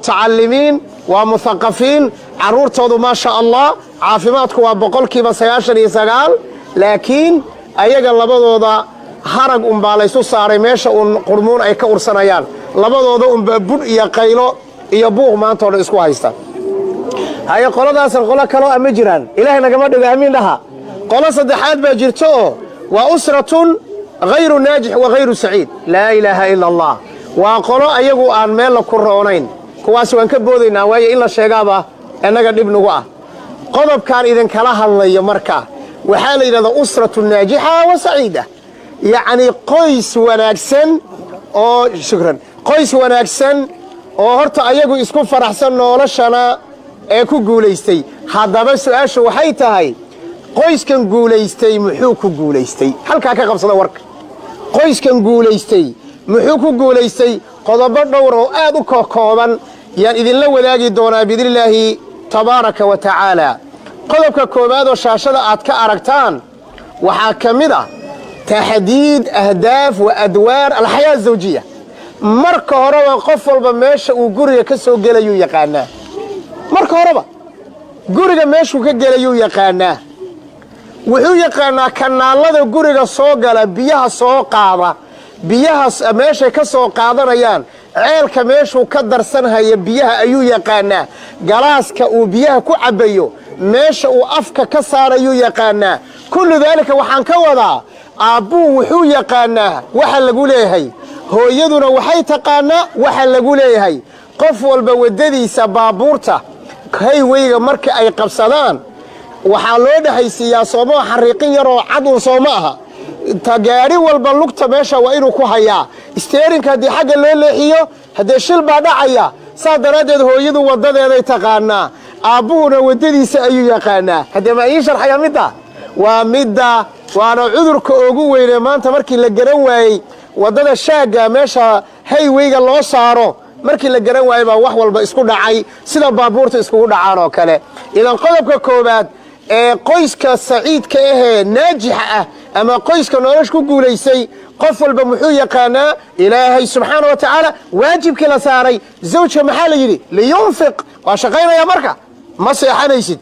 متعلمين ومثقفين عرور تودو ما شاء الله عافماتك وبقولك بسياشر يساقال لكن أيها اللبضو ذا harag unbaa laysu saaray meesha uun qurmuun ay ka ursanayaan labadooda unbaa bud iyo qaylo iyo buuq maanta oo isku haysta haya qoladaas qolo kale ama jiraan ilaahay nagama dhigo amiin dhaha qolo saddexaad baa jirto waa usratun ghayru naajih wa ghayru saciid laa ilaaha illa allah waa qolo ayagu aan meel la ku roonayn kuwaas waan ka boodaynaa waayo in la sheegaaba anaga dhib nagu ah qodobkan idin kala hadlayo marka waxaa la yiraahdaa usratun naajiha wa saciida يعني قيس وناكسن أو شكرا قيس وناكسن أو هرت أيجو إسكون فرحسن نولشنا أكو جوليستي هذا بس إيش وحيته هاي قيس كان جوليستي محوك جوليستي هل كاكا قبصنا ورك قيس كان جوليستي محوك جوليستي قضبر دوره آدو كوكوبا يعني إذن لو لاقي دونا بإذن الله تبارك وتعالى قضبك كوبادو شاشة أتك أركتان وحاكمده تحديد أهداف وأدوار الحياة الزوجية مركة هربا قفل بماشا وقرية كسو قليو يقانا مركة هربا قرية ماشا وكقليو يقانا وحو يقانا كان الله قرية سوقلا بيها سوقاضة بيها ماشا كسو قاضة ريان عيالك ماشا وكدر سنها يبيها أيو يقانا قلاسك وبيها كو عبيو ماشا وأفك كسار أيو يقانا كل ذلك وحان كوضا أبوه وحو يقانا وحا لقو ليهي هو يدنا وحي تقانا وحا لقو ليهي قف والبوددي سبابورتا هاي ويغا مركا أي قبصدان وحا لودهي سياسوما حريقين يرو عدو صوماها تقاري والبلوكتا ماشا وإنو كوهايا استيرين كهدي حاجة ليليحيو هدي شل بعد عيا صادرادد هو يدو وددي دي تقانا أبونا وددي سأيو يقانا هدي ما يشرح يا مدى ومدى وانا عذرك اوغو وينه maanta markii la garan waayay wadada shaaga meesha highwayga loo saaro markii la garan waayay baa wax walba isku dhacay sida baabuurta isku dhacaan oo kale idan qodobka koobaad ee qoyska saciidka ah naajixa ah ama qoyska nolosh ku guuleysay qof walba muxuu yaqaanaa ilaahay subhanahu wa ta'ala waajibkii la saaray zawjka maxaa la yiri liyunfiq wa shaqaynaya marka ma seexanaysid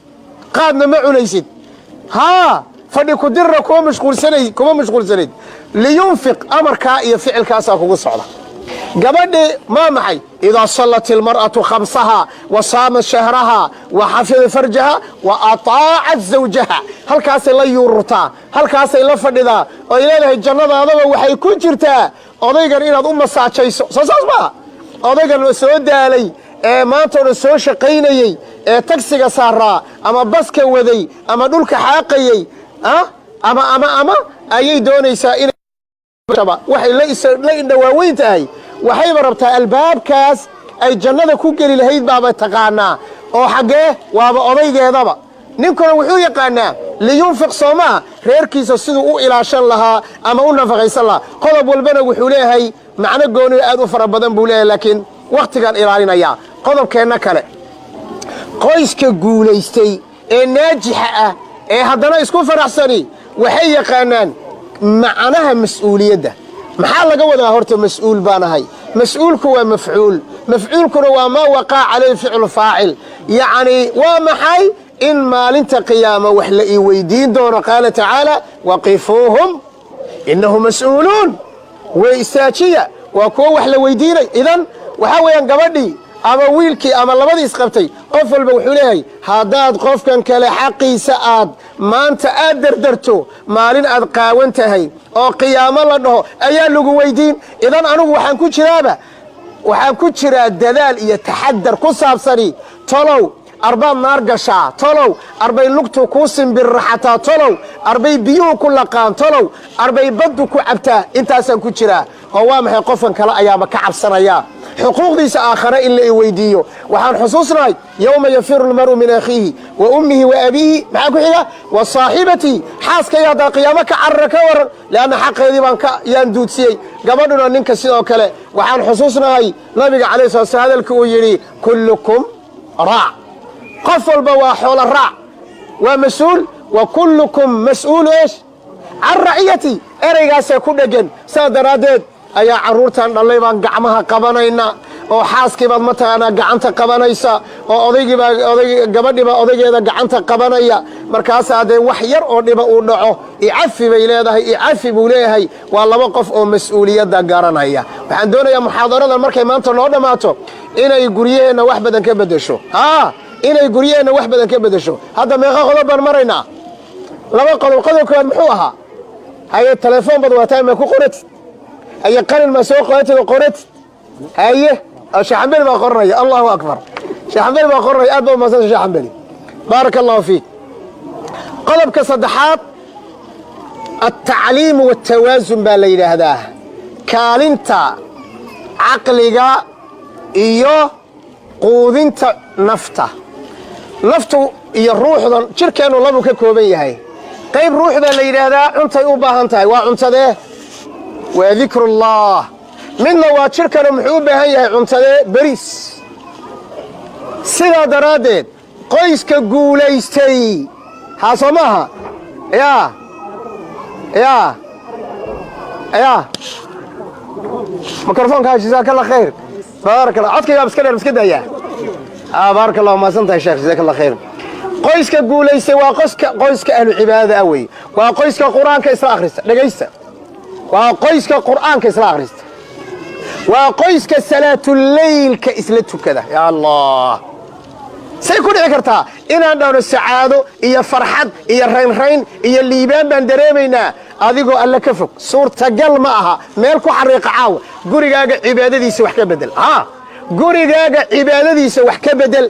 qaadna ma cunaysid ها فدي كدر كوما مشغول سنيد لينفق أمرك يفعل كاسا كوكو صعدا قبل ما معي إذا صلت المرأة خمسها وصامت شهرها وحفظ فرجها وأطاعت زوجها هل كاسا لا يورتا هل كاسا لا فددا وإلى الجنة هذا وحي كون جرتا أضيقا إلى أم ساعتشيسو ساساسبا أضيقا سود علي maanta soo shaqaynayay taksiga saaraa ama baska waday ama dhulka xaaqayay ama ayay doonaysaa in waxay la indhawaaweyn tahay waxay rabtaa albaabkaas ay jannada ku gali lahayd baaba taqaanaa oo xagee waaba odaygeedaba ninkuna wuxuu yaqaanaa liyunfiq sooma reerkiisa siduu u ilaashan lahaa ama u nafaqaysan lahaa qodob walbana wuxuu leeyahay macna gooni aad u fara badan buu leeyahay laakiin waqtigan ilaalinaya qodobkeena kale qoyska guuleystay ee naajixa ah ee haddana isku faraxsani waxay yaqaanaan macnaha mas'uuliyadda maxaa laga wadaa horta mas'uul baanahay mas'uulku waa mafcuulkuna waa ma waqaa calayhi ficlu faacil yani waa maxay in maalinta qiyaama wax la ii weydiin doono qaala tacaala waqifuuhum innahum mas'uuluun way istaajiya waa kuwa wax la weydiinay idan waxa weeyaan gabadhii ama wiilkii ama labadii isqabtay qof walba wuxuu leeyahay hadaad qofkan kale xaqiisa aad maanta aad dardarto maalin aad qaawan tahay oo qiyaamo la dhaho ayaa lagu weydiin idan anigu waxaan ku jiraa dadaal iyo taxaddar ku saabsani tolow arbaad naar gashaa tolow arbay lugtu ku simbirraxataa tolow arbay biyuhu ku laqaan tolow arbay baddu ku cabtaa intaasaan ku jiraa oo waa maxay qofkan kale ayaaba ka cabsanaya حقوقديس آخر إلا يويديو وحان حصوصنا يوم يفر المرء من أخيه وأمه وأبيه معكو حيا وصاحبتي حاسك يا دا قيامك عرك ور لأن حق يديبان يندود سي قبلنا ننك سيدو كلا وحان حصوصنا نبي عليه الصلاة والسلام هذا الكويري كلكم راع قفل بواحول الراع ومسؤول وكلكم مسؤول إيش عن رعيتي أريقا سيكون جن سادرادد ayaa caruurtan dhalay baan gacmaha qabanayna oo xaaskiibaad mataqaanaa gacanta qabanaysa oo odaygiibaa gabadhiibaa odaygeeda gacanta qabanaya markaasaa dee wax yar oo dhiba uu dhaco icafi bay leedahay icafi buu leeyahay waa laba qof oo mas-uuliyadda garanaya waxaan doonayaa muxaadaradan markay maanta noo dhammaato inay guryaheenna wax badan ka beddesho inay guryaheenna wax badan ka beddesho hadda meeqa qodob baan maraynaa laba qodob qodob koowaad muxuu ahaa haye telefoon bad waataa ma ku qoratid haye qalin ma soo qoratid oo qoratid haye sheekh xambali baa qoranaya allahu akbar sheekh xambali baa qoranaya aad baa umahadsan sheekh xambali baaraka allahu fiik qodobka saddexaad التعليم والتوازن baa la yidhaahdaa kaalinta caqliga iyo quudinta nafta naftu iyo ruuxdan jirkeennu labuu ka kooban yahay qayb ruuxda la yidhaahdaa cuntay u baahan tahay waa cuntadee waa dikrullah midna waa jirkana muxuu u baahan yahay cuntadee beriis sidaa daraaddeed qoyska guulaystay haa soo maaha yaa mikrofoonkaa jazaaka allah khayr baarak allah codkaygaa iska dheer iska daaya baarak allah mahadsan tahay sheekh jazaaka allah khayr qoyska guulaystay waa qoyska ahlu cibaadada ah wey waa qoyska qur-aanka isla akhrista dhegaysta waa qoyska qur'aanka isla akhrista waa qoyska salaatuleylka isla tukada ya allah say ku dhici kartaa inaan dhahno sacaado iyo farxad iyo raynrayn iyo liibaan baan dareemaynaa adigoo alle ka fog suurtagal ma aha meel ku xariiqa caawa gurigaaga cibaadadiisa wax ka bedel gurigaaga cibaadadiisa wax ka bedel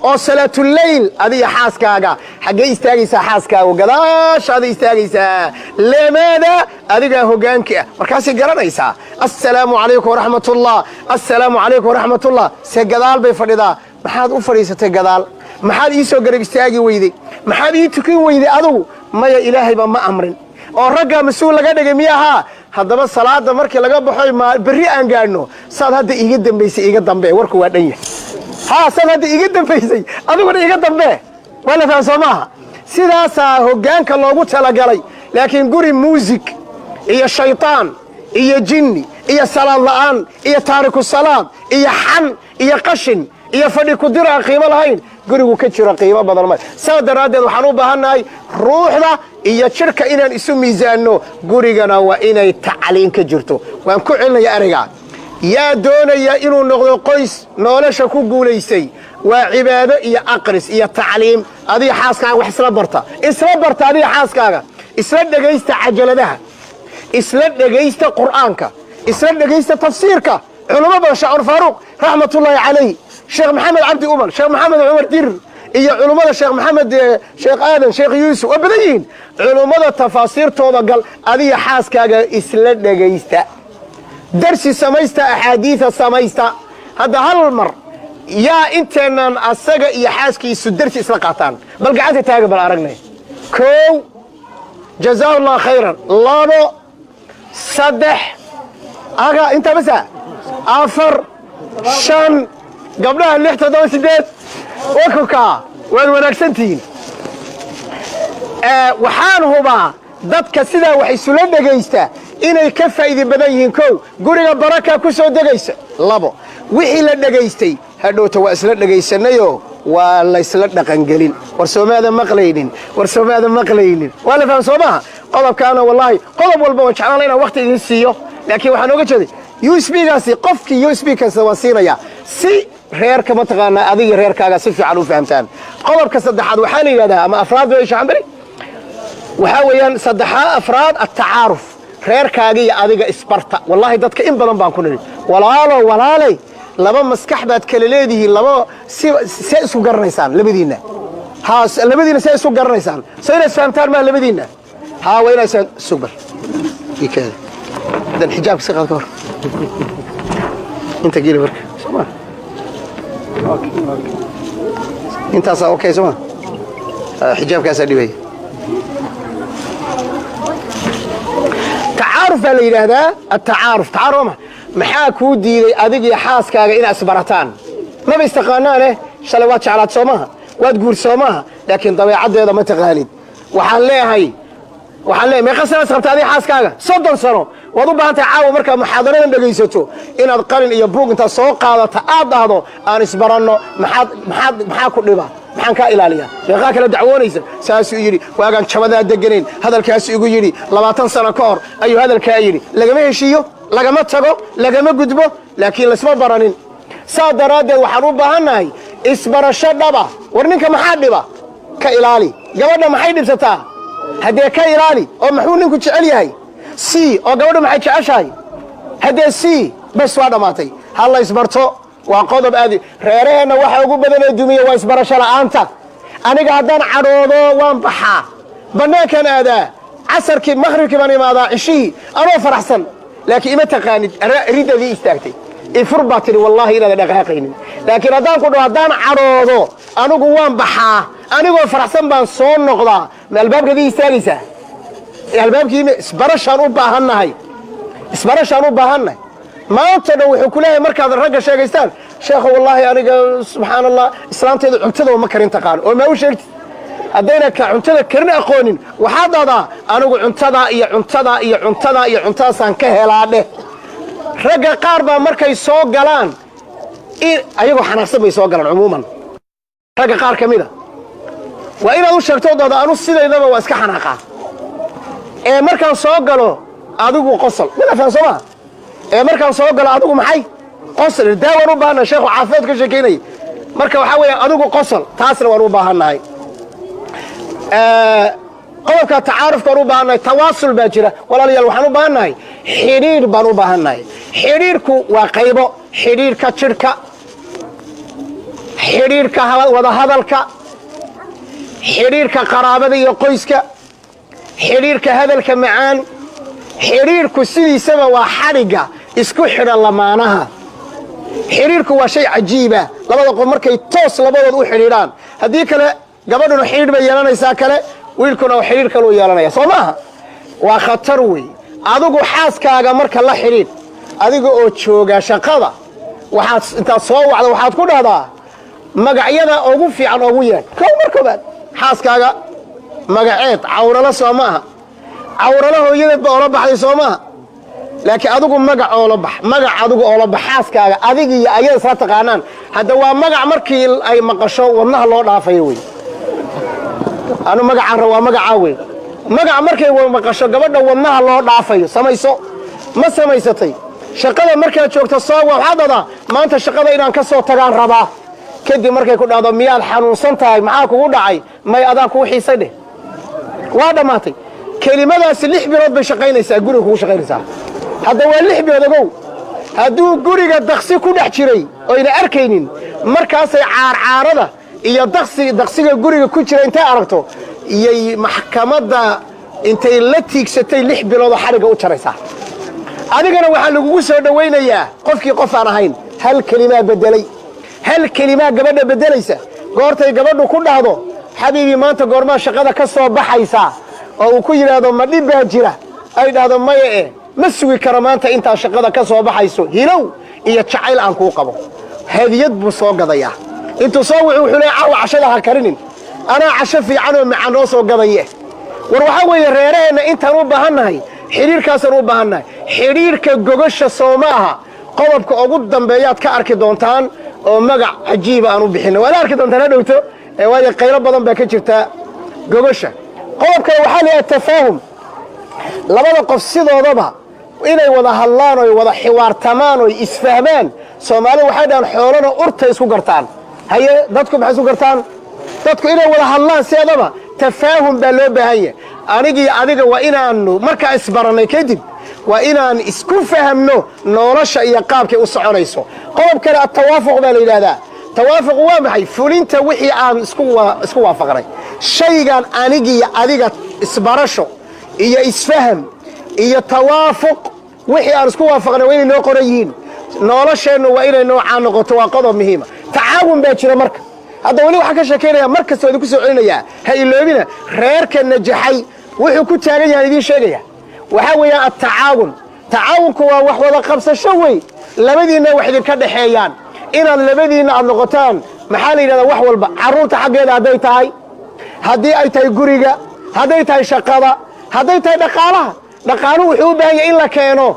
oo salaatuleyl adiga xaaskaaga xaggee istaagaysaa xaaskaaga gadaashaada istaagaysaa leemaada adigaa hoggaanka ah markaasay garanaysaa assalaamu calaykum waraxmatullah assalaamu calaykum waraxmatullah se gadaal bay fadhidaa maxaad u fadhiisatay gadaal maxaad ii soo garab istaagi weyday maxaad ii tukin weyday adugu maya ilaahayba ma amrin oo raggaa mas-uul laga dhigay miyahaa haddaba salaada markii laga baxoy berri aan gaadhno saad hadda iiga dambaysay iiga dambe warku waa dhan yahay saad hadda iiga dambaysay adiguna iiga dambe waa la fahan soo maaha sidaasaa hoggaanka loogu talagalay laakiin guri muusig iyo shaytaan iyo jinni iyo salaad la'aan iyo taariku salaad iyo xan iyo qashin iyo fadhi ku dir aan qiimo lahayn gurigu ka jiro qiimo badan ma saa daraaddeed waxaan u baahannahay ruuxda iyo jirka inaan isu miisaanno gurigana waa inay tacliin ka jirto waan ku celinaya ereyga yaa doonaya inuu noqdo qoys nolosha ku guulaystay waa cibaado iyo aqris iyo tacliim adiga xaaskaaga wax isla barta adiga xaaskaaga isla dhegaysta cajaladaha isla dhegaysta qur'aanka isla dhegaysta tafsiirka culamo badan sheekh faaruq raxmatullaahi calayh sheekh maxamed cabdi umar sheekh maxamed cumar dir iyo culummada sheekh maxamed sheekh aadan sheekh yuusuf waa badan yihiin culummada tafaasiirtooda gal adiga xaaskaaga isla dhegaysta darsi samaysta axaadiida samaysta hadda hal mar yaa inteennan asaga iyo xaaskiisu darsi isla qaataan bal gacanta taaga bal aragnay kow jazaa allah khayran labo saddex intaa basa afar shan gabdhaha 6 7 8 wakukaa waad wanaagsantihiin waxaan hubaa dadka sidaa wax isula dhegaysta inay ka faa'iido badan yihiin kow guriga baraka ku soo degaysa labo wixii la dhegaystay hadhowta waa isla dhegaysanayoo waa la isla dhaqangelin war soomaada maqlaynin waa la faham soo maaha qodobkaana wallaahi qodob walba waan jeclaan inaan waqti idin siiyo laakiin waxaan oga jeeday USB-gaasi qofkii USB kasta waan siinayaa si reerka mataqaanaa adiga reerkaaga si fiican u fahamtaan qodobka saddexaad waxaa la yidhahdaa ama afraad wey shaambari waxaa weeyaan afraad atacaaruf reerkaaga iyo adiga isbarta wallaahi dadka in badan baan ku nidhi walaalay laba maskax baad kala leedihiin laba see isku garanaysaan labadiinna labadiinna see isku garanaysaan soo inaad fahamtaan maa labadiinna waa inaad subar dan xijaabka si qaad ka hor inta geli marka soma intaasaa okay soma xijaabkaasaa dhibaya tacaaruf baa la yidhaahdaa atacaaruf tacaaruf maxaa kuu diiday adig iyo xaaskaaga inaad isbarataan maba istaqaanaane shalay waad jeclaad soo maaha waad guur soo maaha laakiin dabeecaddeeda ma taqaanid waxaan leeyahay meeqa sanaad qabta adiga xaaskaaga 30 sano waad u baahan tahay caawa markaa muxaadaradan dhegaysato inaad qalin iyo buug intaad soo qaadata aad dhahdo aan isbaranno maxaa ku dhiba maxaan kaa ilaaliyaa sheekhaa kale dacwoonaysa saasuu yidhi waagaan jabadaa deganayn hadalkaas igu yidhi 20 sano ka hor ayuu hadalkaa yidhi lagama heshiiyo lagama tago lagama gudbo laakiin laisma baranin saa daraaddeed waxaan u baahannahay isbarasho dhaba war ninka maxaa dhiba ka ilaali gabadha maxay dhibsataa haddee ka ilaali oo muxuu ninku jecel yahay oo gabadha maxay jeceshahay haddee bas waa dhammaatay ha la isbarto waa qodob aadi reeraheenna waxa ugu badanee dumiya waa isbarasho la'aanta aniga haddaan cadhoodo waan baxaa bannaankan aadaa casarkii makhribkii baan imaadaa cishihii anoo faraxsan laakiin ima taqaanid riddadii istaagtay ifur baa tidhi wallaahi inaadan dhaqaaqaynin laakiin haddaan ku dhaho haddaan cadhoodo anigu waan baxaa anigoo faraxsan baan soo noqdaa ma albaabkadii istaagaysaa albaabkii isbarashaan u baahannahay maanta dhan wuxuu ku leeyahay markaad ragga sheegaystaan sheekhu wallaahi aniga subxaan allah islaamteedu cuntada ma karin taqaan oo ma u sheegtid haddayna ka cuntada karin aqoonin waxaad dhahdaa anigu cuntadaasaan ka helaa dheh ragga qaar baa markay soo galaan ayagoo xanaaqsan bay soo galaan cumuuman ragga qaar ka mida waa inaad u sheegto dahda anu sidaydaba waa iska xanaaqaa ee markaan soo galo adigu qosol midafaan soo maa markaan soo galo adigu maxay qosol daawaan u baahannahay sheekhu caafimaad ka sheekaynayay marka waxaa weeye adigu qosol taasna waan u baahannahay qodobka tacaarufka waan u baahannahay tawaasul baa jira walaalayaal waxaan u baahannahay xidhiidh baan u baahannahay xidhiidhku waa qaybo xidhiidhka jidhka xidhiidhka wadahadalka xidhiidhka qaraabada iyo qoyska xidhiidhka hadalka macaan xidhiidhku sidiisaba waa xadhigga isku xidha lamaanaha xidhiidhku waa shay cajiiba labada qof markay toos labadood u xidhiidhaan haddii kale gabadhuna xidhiidh bay yeelanaysaa kale wiilkuna xidhiidh kaluu yeelanaya soo maaha waa khatar wey adigu xaaskaaga marka la xidhiidh adiga oo jooga shaqada waxaad intaad soo wacda waxaad ku dhahdaa magacyada ugu fiican ugu yeedh kow markoobaad xaaskaaga magaceed cawrala soo maaha cawrala hooyadeed ba oola baxday soo maaha laakiin adigu magac adigu oola bax xaaskaaga adiga iyo ayada isla taqaanaan hadda waa magac markii ay maqasho wadnaha loo dhaafayo wey anu magacaan waa magacaa wey magac markay maqasho gabadha wadnaha loo dhaafayo samayso ma samaysatay shaqada markaad joogto soo waxaad dhadaa maanta shaqada inaan ka soo tagaan rabaa kadib markay ku dhahdo miyaad xanuunsan tahay maxaa kugu dhacay may adaa kuu xiisay dheh waa dhammaatay kelimadaasi 6 bilood bay shaqaynaysaa guriga kugu shaqaynaysaa hadda waa 6 bilood ogow hadduu guriga daksi ku dhex jiray oyna arkaynin markaasay caarcaarada iyo daksiga guriga ku jira intay aragto iyay maxkamadda intay la tiigsatay 6 biloodoo xadhigga u jaraysaa adigana waxaa lagugu soo dhowaynayaa qofkii qof aan ahayn hal kelimaa bedelay hal kelimaa gabadha bedelaysa goortay gabadhu ku dhahdo xabiibii maanta goormaa shaqada ka soo baxaysaa oo uu ku yidhaahdo ma dhib baa jira ay dhahdo maya ma sugi karo maanta intaa shaqada ka soo baxayso hilow iyo jacayl aan kuu qabo hadiyad buu soo gadayaa intuu soo wuxuu leeyahay caawa cashada ha karinin anaa casho fiican oo macaan noo soo gadaye war waxaa weeye reeraheenna intaan u baahannahay xidhiirkaasaan u baahannahay xidhiirka gogasha soo ma aha qodobka ugu dambeeyaad ka arki doontaan oo magac cajiiba aan u bixinno waad arki doontaan ha dhowto waayo qaylo badan baa ka jirta gogasha qodobkana waxaa leeyahay tafaahum labada qof sidoodaba inay wada hadlaan oy wada xiwaartamaan oy isfahmaan soomaalidu waxay dhahaan xoolana urta isku gartaan haye dadku maxay isku gartaan dadku inay wada hadlaan sideedaba tafaahum baa loo baahan yahay anigii adiga waa inaanu markaa isbarannay kadib waa inaan isku fahamno nolosha iyo qaabkay u soconayso qodob kale atawaafuq baa la yidhaahdaa tawaafuq waa maxay fulinta wixii aan isku waafaqnay shaygan anigiiyo adiga isbarasho iyo isfaham iyo tawaafuq wixii aan isku waafaqnay waa inay noo qoran yihiin nolosheennu waa inay noocaan noqoto waa qodob muhiima tacaawun baa jira marka hadda weli waxaan ka sheekaynayaa mar kasta idinku soo celinayaa ha iloobina reerka najaxay wuxuu ku taagan yahay idiin sheegaya waxaa weeyaan atacaawun tacaawunku waa wax wada qabsasho wey labadiinna wax idinka dhexeeyaan inaad labadiinna aad noqotaan maxaa la yidhahdaa wax walba carruurta xaggeeda hadday tahay haddii ay tahay guriga hadday tahay shaqada hadday tahay dhaqaalaha dhaqaaluhu wuxuu u baahan yahay in la keeno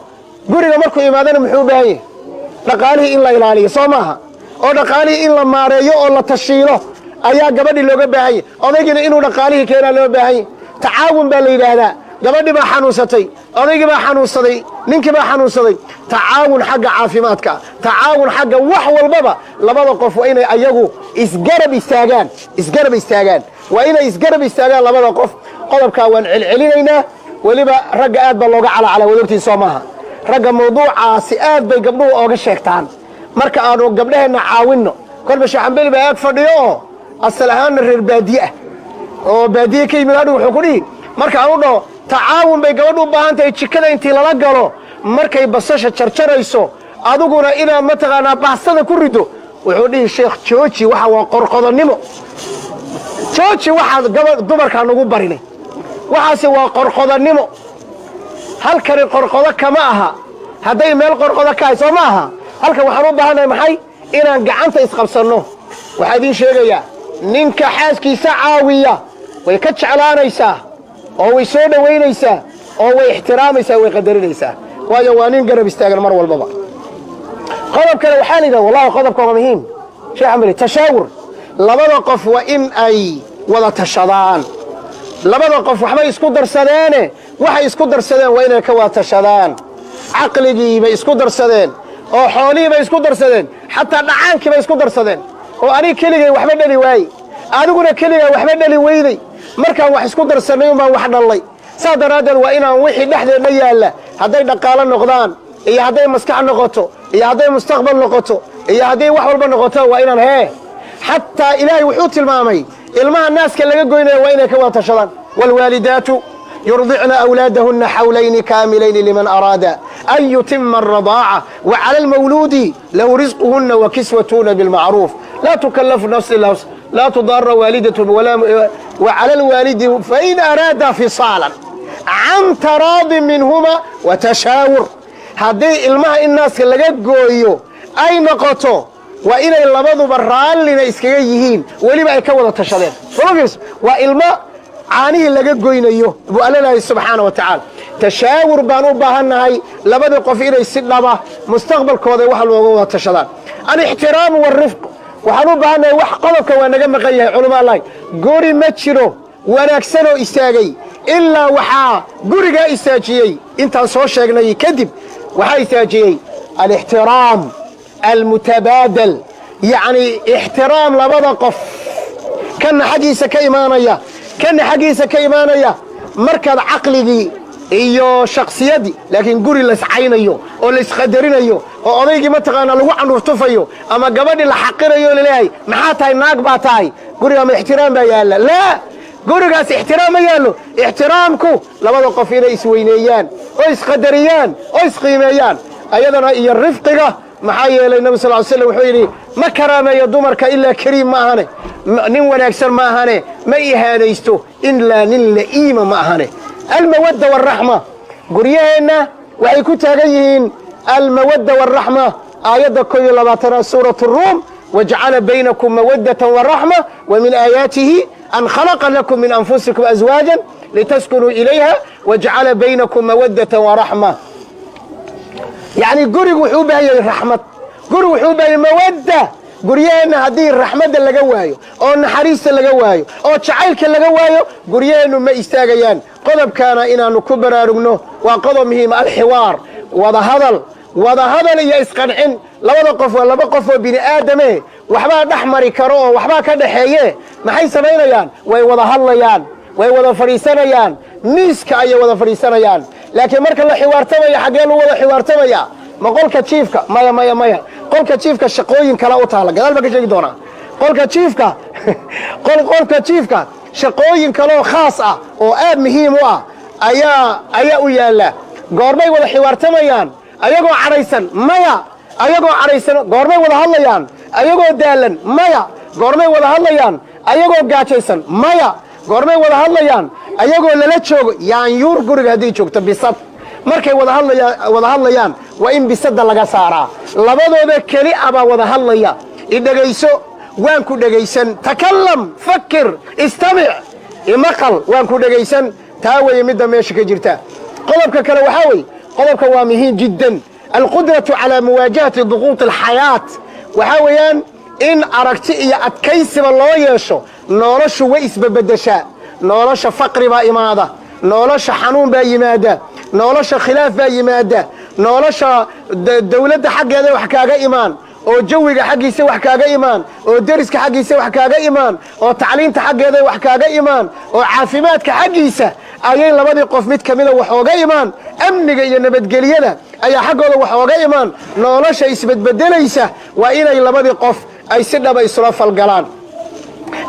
guriga markuu imaadana muxuu u baahan yahay dhaqaalihii in la ilaaliyo soo maaha oo dhaqaalihii in la maareeyo oo la tashiilo ayaa gabadhii looga baahan yahay odaygina inuu dhaqaalihii keenaa loo baahan yahay tacaawun baa la yidhaahdaa gabadhii baa xanuunsatay odaygii baa xanuunsaday ninkii baa xanuunsaday tacaawun xagga caafimaadka tacaawun xagga wax walbaba labada qof waa inay ayagu isgarab istaagaan waa inay isgarab istaagaan labada qof qodobkaa waan celcelinaynaa weliba ragga aad baa looga calacalaa wadogtiin soo maaha ragga mawduucaasi aad bay gabdhuhu ooga sheegtaan marka aanu gabdhaheenna caawinno kolba sheexambeli baa aag fadhiyo oo asal ahaanna reer baadiye ah oo baadiye ka yimid hadhu wuxuu ku dhihi marka aan u dhaho tacaawun bay gabadhu u baahan tahay jikada intii lala galo markay basasha jarjarayso adiguna inaad mataqaanaa baastada ku rido wuxuu dhihi sheekh jooji waxa waa qorqodonnimo jooji waxaad dumarkaa nagu barinay waxaasi waa qorqodonnimo halkani qorqodo kama aha hadday meel qorqodo ka hay soo ma aha halkan waxaan u baahannahay maxay inaan gacanta isqabsanno waxaa idiin sheegayaa ninka xaaskiisa caawiya way ka jeclaanaysaa oo way soo dhowaynaysaa oo way ixtiraamaysaa way qadarinaysaa waayo waa nin garab istaagan mar walbaba qodob kale waxaa la yidhaha wallahi qodobka waa muhiim sheekh xambali tashaawur labada qof waa in ay wada tashadaan labada qof waxbay isku darsadeene waxay isku darsadeen waa inay ka wada tashadaan caqligiibay isku darsadeen oo xoolihiibay isku darsadeen xataa dhacaankiibay isku darsadeen oo aniga keligay waxba dhali waaye adiguna keligaa waxba dhali weyday markaan wax isku darsannay unbaan wax dhallay saa daraaddeed waa inaan wixii dhexdeedna yaalla hadday dhaqaalo noqdaan iyo hadday maskax noqoto iyo hadday mustaqbal noqoto iyo hadday wax walba noqoto waa inaan xataa ilaahay wuxuu tilmaamay ilmaha naaska laga goynaya waa inay ka wada tashadaan waalwaalidaatu yurdicna awlaadahunna xawlayni kaamilayni liman araada an yutima aradaaca wacala almawluudi lahu risquhunna wakiswatuhunna bilmacruuf laa tukallafu nafs ila laa tudaara waalidatun wacala alwaalidi fain araada fisaalan can taraadin minhuma watashaawur haddii ilmaha in naaska laga gooyo ay noqoto waa inay labaduba raallina iskaga yihiin weliba ay ka wada tashadeen waa ilmo caanihii laga goynayo buu alla leeyahay subxaana wa tacaala tashaawur baan u baahannahay labadii qof inay si dhaba mustaqbalkooda wax looga wada tashadaan alixtiraamu waalrifq waxaan u baahannahay wax qodobka waa naga maqan yahay culama allahi guri ma jiro wanaagsanoo istaagay ilaa waxaa gurigaa istaajiyey intaan soo sheegnay kadib waxaa istaajiyey alixtiraam almutabaadal yacni ixtiraam labada qof kana xaggiisa ka imaanaya markaad caqligii iyo shaksiyadii laakiin guri layscaynayo oo laysqadarinayo oo odaygii mataqaanaa lagu candhuuftufayo ama gabadhii la xaqirayo laleeyahay maxaa tahay naag baa tahay guriga ama ixtiraam baa yaalla laa gurigaas ixtiraam ma yaallo ixtiraamku labada qof inay isweyneeyaan oo isqadariyaan oo isqiimeeyaan ayadana iyo rifqiga maxaa yeelay nabi sal ly slam wuxuu yidhi ma karaameeyo dumarka ilaa kariim ma ahane nin wanaagsan ma ahane ma ihaanaysto ilaa nin la'iima ma ahane almawadda waalraxma guryaheenna waxay ku taagan yihiin almawadda waalraxma aayadda 11 suurat ruum wajacala baynakum mawaddatan waraxma wa min aayaatihi an khalaqa lakum min anfusikum azwaajan litaskunuu ilayha wajacala baynakum mawaddatan waraxma yacni gurigu wuxuu u baahan yahay raxmad gurigu wuxuu u baahan yahay mawadda guryaheenna haddii raxmadda laga waayo oo naxariista laga waayo oo jacaylka laga waayo guryaheennu ma istaagayaan qodobkaana inaannu ku baraarugno waa qodob muhiima alxiwaar wadahadal iyo isqancin labada qof waa laba qof oo bini aadame waxbaa dhex mari karo oo waxbaa ka dhaxeeye maxay samaynayaan way wada hadlayaan way wada fadhiisanayaan miiska ayay wada fadhiisanayaan laakiin marka la xiwaartamaya xaggee lagu wada xiwaartamaya ma qolka jiifka maya qolka jiifka shaqooyin kala u taala gadaal baa ka sheegi doonaa qolka jiifka shaqooyin kaleoo khaas ah oo aad muhiim u ah ayaa u yaalla goormay wada xiwaartamayaan ayagoo cadhaysan maya ayagoo cadhaysan goormay wada hadlayaan ayagoo daalan maya goormay wada hadlayaan ayagoo gaajaysan maya goormay wada hadlayaan ayagoo lala joogo yaanyuur guriga haddii joogto bisad markay wada hadlayaan waa in bisadda laga saaraa labadooda keli abaa wada hadlaya idhegayso waan ku dhegaysan takallam fakir istamic imaqal waan ku dhegaysan taa weeye midda meesha ka jirta qodobka kale waxaa weeye qodobka waa muhiim jiddan alqudratu calaa muwaajahati duquuط alxayaat waxaa weeyaan in aragti iyo adkaysiba loo yeesho noloshu way isbabedeshaa nolosha faqri baa imaada nolosha xanuun baa yimaada nolosha khilaaf baa yimaada nolosha dawladda xaggeeda wax kaaga imaan oo jawiga xaggiisa wax kaaga imaan oo deriska xaggiisa wax kaaga imaan oo tacliinta xaggeeda wax kaaga imaan oo caafimaadka xaggiisa ayay labadii qof mid kamida wax ooga imaan amniga iyo nabadgelyada ayaa xaggooda wax ooga imaan nolosha isbedbedelaysa waa inay labadii qof ay si dhaba isula falgalaan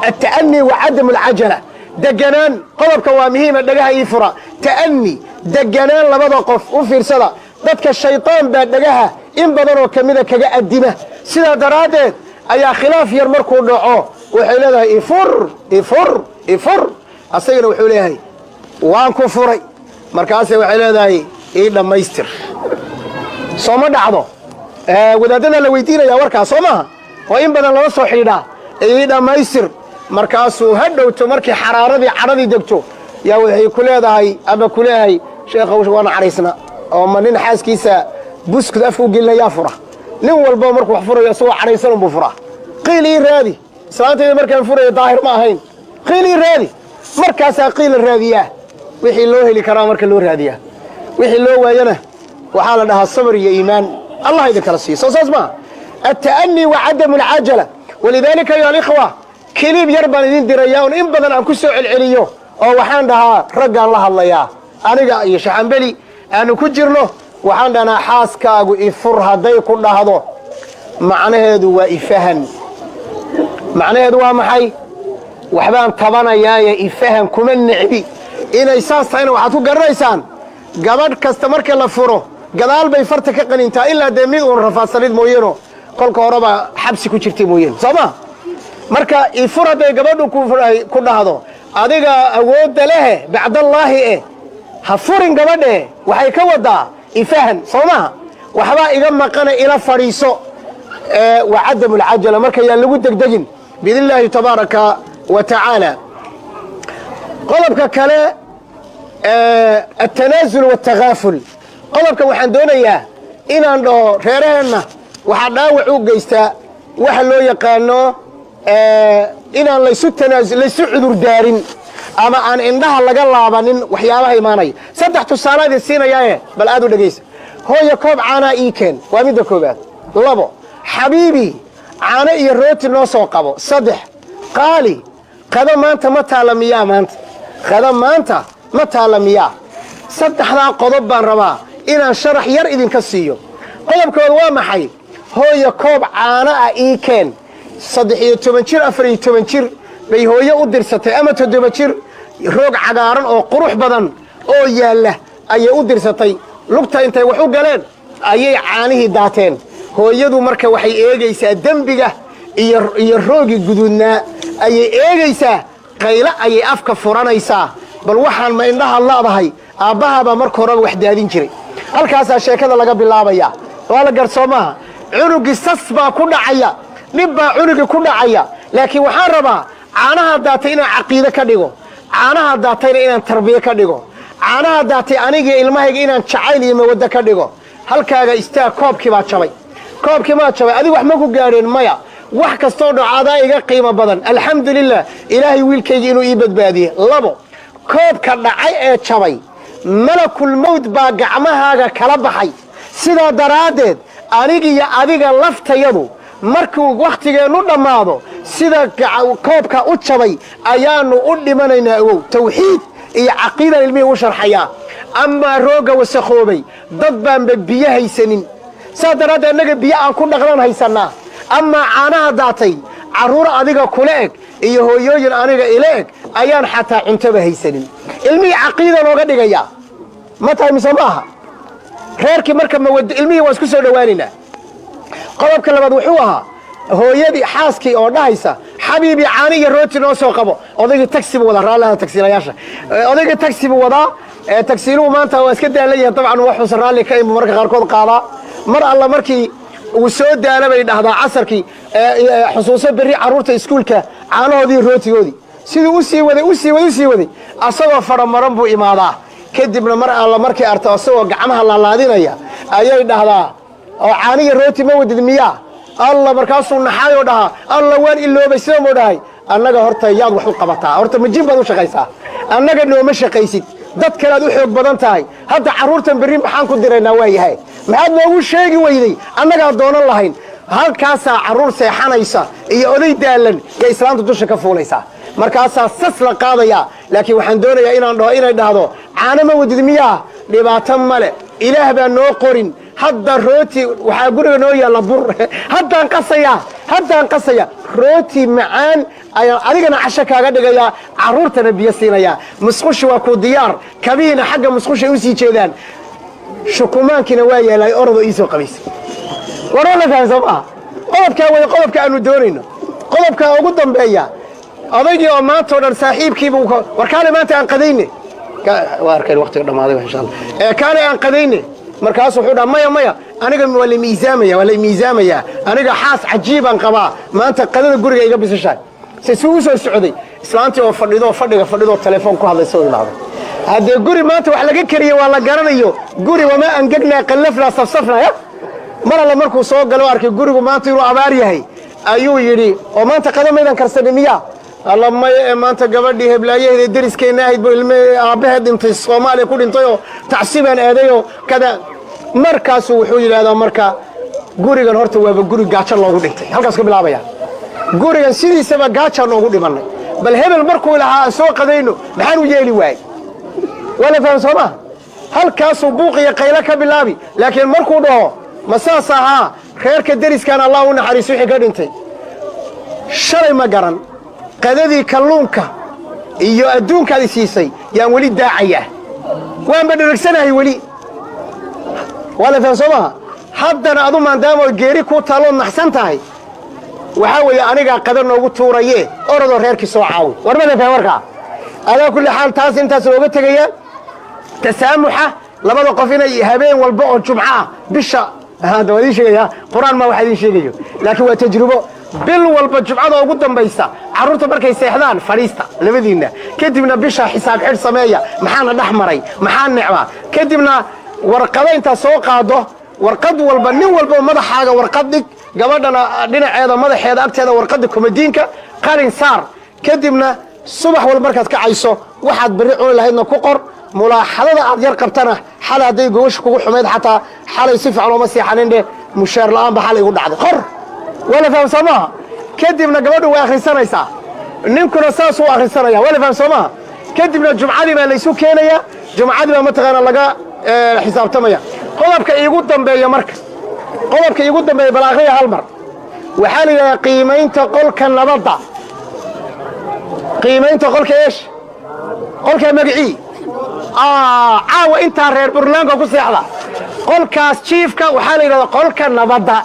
التأني وعدم العجلة دجنان قلبك ومهمة دجها يفرع تأني دجنان لبض قف وفي رسالة ذاتك الشيطان بعد دجها إن بدنوا كمذا كجاء الدماء سلا درادت أي خلاف يرمركوا النوع وحيلها يفر أصير وحيلها وان كفري مركاسي وحيلها إيه لما يستر صوما دعضو ودادنا لو يدينا يا وركا صوما وإن بدن لو صحينا إيه لما يستر markaasuu hadhowto markii xaraaradii cadhadii degto yaa waxay ku leedahay ama ku leeyahay sheekhow waa naxariisna oo ma nin xaaskiisa buskud afka u gelinayaa fura nin walba markuu wax furayo isagoo cadhaysan unbuu furaa qiil ii raadi islaantayda markaan furayo daahir ma ahayn qiil ii raadi markaasaa qiila raadiyaa wixii loo heli karaa marka loo raadiyaa wixii loo waayana waxaa la dhahaa sabr iyo iimaan allah idin kala siiyo soo saas maaha التأني وعدم العجلة ولذلك يا الإخوة كليب يربان idin diraya oo in badan aan ku soo celceliyo oo waxaan dhahaa raggan la hadlayaa aniga iyo shaxanbali aanu ku jirno waxaan dhahnaa xaaskaagu ifur haday ku dhahdo macnaheedu waa ifahan macnaheedu waa maxay waxbaan tabanayaa ifahan kuma nicbi inay saas tahay waxaad ku garanaysaan gabadh kasta marka la furo gadaal bay farta ka qanintaa ilaa deemid uu rafaasanid mooyano kolka horeba xabsi ku jirtay mooyano sama marka ifur haday gabadhu ku dhahdo adiga awoodda leh bacdallaahi ha furin gabadhe waxay ka wadaa ifahan soomaha waxba iga maqana ila fariiso wa cadam alajala marka yaa lagu degdegin bidillahi tabaaraka wa tacaala qodobka kale التنازل والتغافل qodobka waxaan doonayaa inaan dhaho reeraheenna waxaa dhaawac u geystaa waxa loo yaqaano inaan laysu cudur daarin ama aan indhaha laga laabanin waxyaabaha imaanaya saddex tusaalaadii siinayaaye bal aad u dhegaysa hooya koob caanaa ii keen waa midda koobaad labo xabiibi caano iyo rooti noo soo qabo saddex qaali qado maanta ma taala miyaa qado maanta ma taala miyaa saddexdaa qodob baan rabaa inaan sharax yar idinka siiyo qodobkooda waa maxay hooya koob caano ah ii keen 13 jir 14 jir bay hooyo u dirsatay ama 7 jir roog cagaaran oo qurux badan oo yaala ayay u dirsatay lugta intay wax u galeen ayay caanihii daateen hooyadu marka waxay eegaysaa dembiga iyo roogi gududnaa ayay eegaysaa qayla ayay afka furanaysaa bal waxaan ma indhaha laadahay aabbahaabaa marka horeba wax daadin jiray halkaasaa sheekada laga bilaabaya waa la garsoomaha cunugii sas baa ku dhacaya dhib baa cunugii ku dhacaya laakiin waxaan rabaa caanaha daatay inaan caqiide ka dhigo caanaha daatayna inaan tarbiye ka dhigo caanaha daatay aniga ilmahayga inaan jacayl iyo mawaddo ka dhigo halkaaga istaag koobkii baa jabay adigu wax ma ku gaadheen maya wax kastoo dhacaadaa iga qiimo badan alxamdulilah ilaahay wiilkayga inuu ii badbaadiyey labo koobka dhacay ee jabay malakul mawt baa gacmahaaga kala baxay sidaa daraaddeed anigiyo adiga laftayadu markuu wakhtigeennu dhammaado sida koobka u jabay ayaannu u dhimanaynaa ogow tawxiid iyo caqiidan ilmihii u sharxayaa amaa rooga wasakhoobay dad baanba biyo haysanin saa daraaddeed annaga biyo aan ku dhaqdan haysannaa amaa caanaha daatay carruur adiga kula eg iyo hooyooyin aniga ila eg ayaan xataa cuntoba haysanin ilmihii caqiida looga dhigayaa ma tahay mise maaha reerkii marka mawaddo ilmihii waa isku soo dhowaanaynaa qodobka labaad wuxuu ahaa hooyadii xaaskii oo dhahaysa xabiibi caani iyo rooti noo soo qabo odaygii taxi buu wadaa raalliha tagsiilayaasha odaygii taxi buu wadaa tagsiiluhu maanta waa iska daalan yahay dabcan waxuusan raalli ka imu marka qaarkood qaadaa mar alla markii uu soo daala bay dhahdaa casarkii xusuuso berri carruurta iskuulka caanahoodii rootigoodii siduu u sii waday asagoo faramaran buu imaadaa kadibna mar alla markii arto asagoo gacmaha laalaadinaya ayay dhahdaa oo caaniga rooti ma wadid miyaa alla markaasuu naxaayoo dhahaa alla waan iloobay sida muu dhahay annaga horta yaad wax u qabataa horta majin baad u shaqaysaa annaga nooma shaqaysid dad kale aad u xoog badan tahay hadda carruurtan berri maxaan ku diraynaa waa yahay maxaad noogu sheegi weyday annagaa doonan lahayn halkaasaa carruur seexanaysa iyo oday daalan iyo islaamta dusha ka fuulaysaa markaasaa sas la qaadayaa laakiin waxaan doonayaa inay dhahdo caano ma wadid miyaa dhibaato male ilaah baa noo qorin hadda rooti waxaa guriga noo yaalla bur haddaan qasaya rooti macaan ayaan adigana casho kaaga dhigayaa carruurtana biyo siinayaa musqushi waa ku diyaar kabihiina xagga musqushay u sii jeedaan shukumaankiina waa yeelay orodoo iisoo qabaysa waroo la fahan soo maaha qodobkaa way qodobka aanu doonayno qodobkaa ugu dambeeya odaygii oo maanta oo dhan saaxiibkiiba warkaale maanta aan qadayne waa arkeen waqtiga dhammaaday insha allah kaale aan qadayne markaasuu wuxuu dhaha maya aniga waa la miisaamayaa aniga xaas cajiibaan qabaa maanta qadada guriga iga bisashahay suu u soo socday islaantii oo fadhidoo telefoon ku hadlaysa oo ilaahday haddee guri maanta wax laga kariye waa la garanayo guri wamaa angegnaa qallafnaa safsafnaa mar alla markuu soo galo arkay gurigu maanta inuu abaar yahay ayuu yidhi oo maanta qada maydan karsani miyaa alla maya ee maanta gabadhii heblaayaheeda deriskeenna ahayd buu ilme aabbaheed dhintay soomaaliya ku dhintayoo tacsibaan aadayoo kada markaasuu wuxuu yidhaahdaa marka gurigan horta waaba guri gaajo loogu dhintay halkaas ka bilaabaya gurigan sidiisaba gaajaan noogu dhimannay bal hebel markuu lahaa aan soo qadayno maxaan u yeeli waayey waa la faham soo maa halkaasuu buuqiyo qaylo ka bilaabi laakiin markuu dhaho ma saas ahaa reerka deriskaan allah u naxariis wixii ka dhintay shalay ma garan qadadii kalluunka iyo adduunkaadi siisay yaan weli daacayaa waanba dharagsanahay weli waa la faham soo maaha haddana adu maadaama geeri kuu taallood naxsan tahay waxaa weeye anigaa qada noogu tuuraye orodoo reerkii soo caawi warmada faham warkaa adaa kulli xaal taas intaas looga tegayaa tasaamuxa labada qof inay habeen walba oo jumco ah bisha waa idiin sheegaya qur-aan maa waxa idiin sheegayo laakiin waa tajrubo bil walba jumcada ugu dambaysa carruurta markay seexdaan fadhiista labadiinna kadibna bisha xisaab xidh sameeya maxaana dhex maray maxaa necbaa kadibna warqado intaa soo qaado warqad walba nin walba madaxaaga warqad dhig gabadhana dhinaceeda madaxeeda agteeda warqadda komadiinka qalin saar kadibna subax walba markaad kacayso waxaad berri cuni lahaydna ku qor mulaaxadada aad yar qabtana xalay hadday gogosha kugu xumayd xataa xalay si fiican ooma seexanin dhe mushaar la'aan ba xalay igu dhacday qor waa la faham soo maaha kadibna gabadhu way akhrisanaysaa ninkuna saasuu akhrisanaya waa la faham soo maaha kadibna jumcadii baa laysu keenaya jumcadii baa mataqaana laga xisaabtamaya qodobka iigu dambeeya marka qodobka iigu dambeeya bal akhriya hal mar waxaa la yidhahdaa qiimaynta qolka nabadda qiimaynta qolka eesh qolka magacii caawa intaa reer burlaanka ku seexda qolkaas jiifka waxaa la yidhahdaa qolka nabadda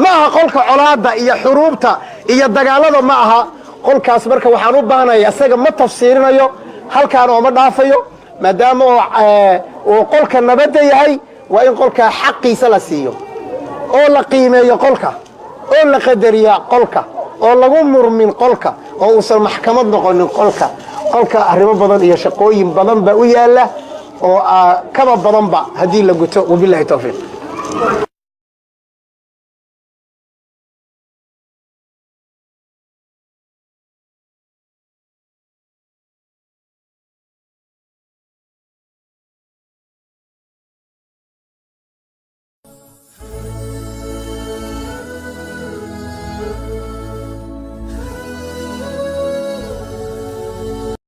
ma aha qolka colaadda iyo xuruubta iyo dagaallada ma aha qolkaas marka waxaan u baahnaya isaga ma tafsiirinayo halkaan ooma dhaafayo maadaama uu qolka nabadda yahay waa in qolkaa xaqiisa la siiyo oo la qiimeeyo qolka oo la qadariya qolka oo lagu murmin qolka oo uusan maxkamad noqonin qolka arrimo badan iyo shaqooyin badan baa u yaalla oo kaba badanba haddii la guto wabillahi tawfiiq